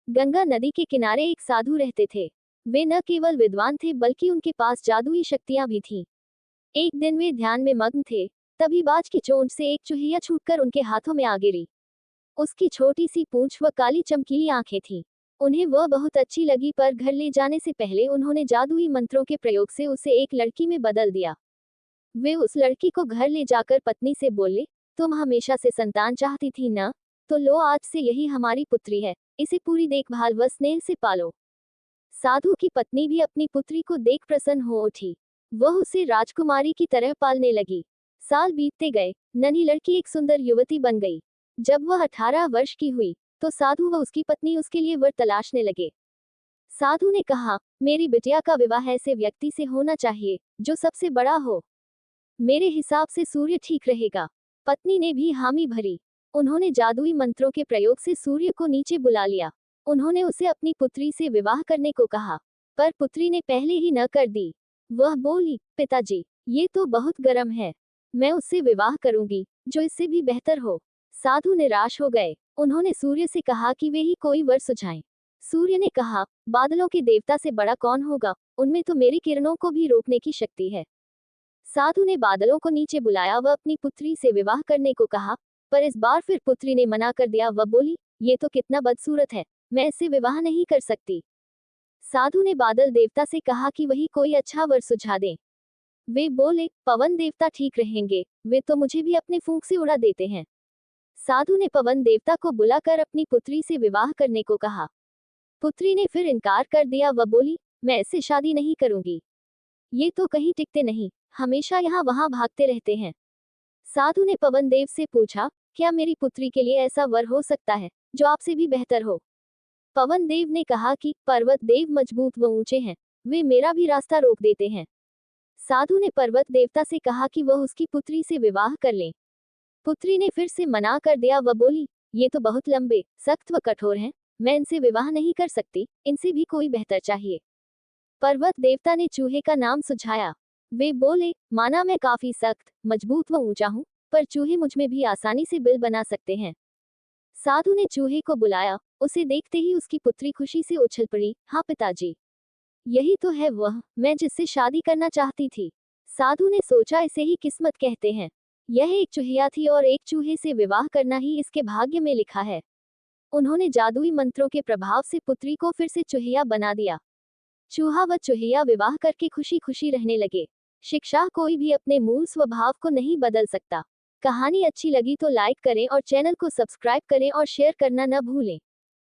गंगा नदी के किनारे एक साधु रहते थे। वे न केवल विद्वान थे बल्कि उनके पास जादुई शक्तियां भी थीं। एक दिन वे ध्यान में मग्न थे, तभी बाज की चोंच से एक चूहिया छूटकर उनके हाथों में आ गिरी। उसकी छोटी सी पूंछ व काली चमकीली आंखें थीं। उन्हें वह बहुत अच्छी लगी, पर घर ले जाने से पहले उन्होंने जादुई मंत्रों के प्रयोग से उसे एक लड़की में बदल दिया। वे उस लड़की को घर ले जाकर पत्नी से बोले, तुम हमेशा से संतान चाहती थी ना, तो लो आज से यही हमारी पुत्री है, इसे पूरी देखभाल व स्नेह से पालो। साधु की पत्नी भी अपनी पुत्री को देख प्रसन्न हो उठी। वह उसे राजकुमारी की तरह पालने लगी। साल बीतते गए, नन्ही लड़की एक सुंदर युवती बन गई। जब वह 18 वर्ष की हुई, तो साधु व उसकी पत्नी उसके लिए वर तलाशने लगे। साधु ने कहा, मेरी बिटिया का विवाह ऐसे व्यक्ति से होना चाहिए जो सबसे बड़ा हो। मेरे हिसाब से सूर्य ठीक रहेगा। पत्नी ने भी हामी भरी। उन्होंने जादुई मंत्रों के प्रयोग से सूर्य को नीचे बुला लिया। उन्होंने उसे अपनी पुत्री से विवाह करने को कहा, पर पुत्री ने पहले ही न कर दी। वह बोली, पिताजी, ये तो बहुत गर्म है। मैं उससे विवाह करूंगी जो इससे भी बेहतर हो। साधु निराश हो गए। उन्होंने सूर्य से कहा कि वे ही कोई वर सुझाएं। सूर्य ने कहा, बादलों के देवता से बड़ा कौन होगा, उनमें तो मेरी किरणों को भी रोकने की शक्ति है। साधु ने बादलों को नीचे बुलाया व अपनी पुत्री से विवाह करने को कहा, पर इस बार फिर पुत्री ने मना कर दिया। वह बोली, ये तो कितना बदसूरत है, मैं इससे विवाह नहीं कर सकती। साधु ने बादल देवता से कहा कि वही कोई अच्छा वर सुझा दें। वे बोले, पवन देवता ठीक रहेंगे, वे तो मुझे भी अपने फूंक से उड़ा देते हैं। साधु ने पवन देवता को बुलाकर अपनी पुत्री से विवाह करने को कहा। पुत्री ने फिर इनकार कर दिया। वह बोली, मैं इससे शादी नहीं करूंगी। ये तो कहीं टिकते नहीं, हमेशा यहाँ वहां भागते रहते हैं। साधु ने पवन देव से पूछा, क्या मेरी पुत्री के लिए ऐसा वर हो सकता है जो आपसे भी बेहतर हो? पवन देव ने कहा कि पर्वत देव मजबूत व ऊंचे हैं, वे मेरा भी रास्ता रोक देते हैं। साधु ने पर्वत देवता से कहा कि वह उसकी पुत्री से विवाह कर लें। पुत्री ने फिर से मना कर दिया। वह बोली, ये तो बहुत लंबे, सख्त व कठोर हैं, मैं इनसे विवाह नहीं कर सकती, इनसे भी कोई बेहतर चाहिए। पर्वत देवता ने चूहे का नाम सुझाया। वे बोले, माना मैं काफी सख्त, मजबूत व ऊंचा हूँ, पर चूहे मुझमें भी आसानी से बिल बना सकते हैं। साधु ने चूहे को बुलाया। उसे देखते ही उसकी पुत्री खुशी से उछल पड़ी। हाँ पिताजी, यही तो है वह, मैं जिससे शादी करना चाहती थी। साधु ने सोचा, इसे ही किस्मत कहते हैं। यह एक चूहिया थी और एक चूहे से विवाह करना ही इसके भाग्य में लिखा है। उन्होंने जादुई मंत्रों के प्रभाव से पुत्री को फिर से चूहिया बना दिया। चूहा व चूहिया विवाह करके खुशी खुशी रहने लगे। शिक्षा, कोई भी अपने मूल स्वभाव को नहीं बदल सकता। कहानी अच्छी लगी तो लाइक करें और चैनल को सब्सक्राइब करें और शेयर करना न भूलें।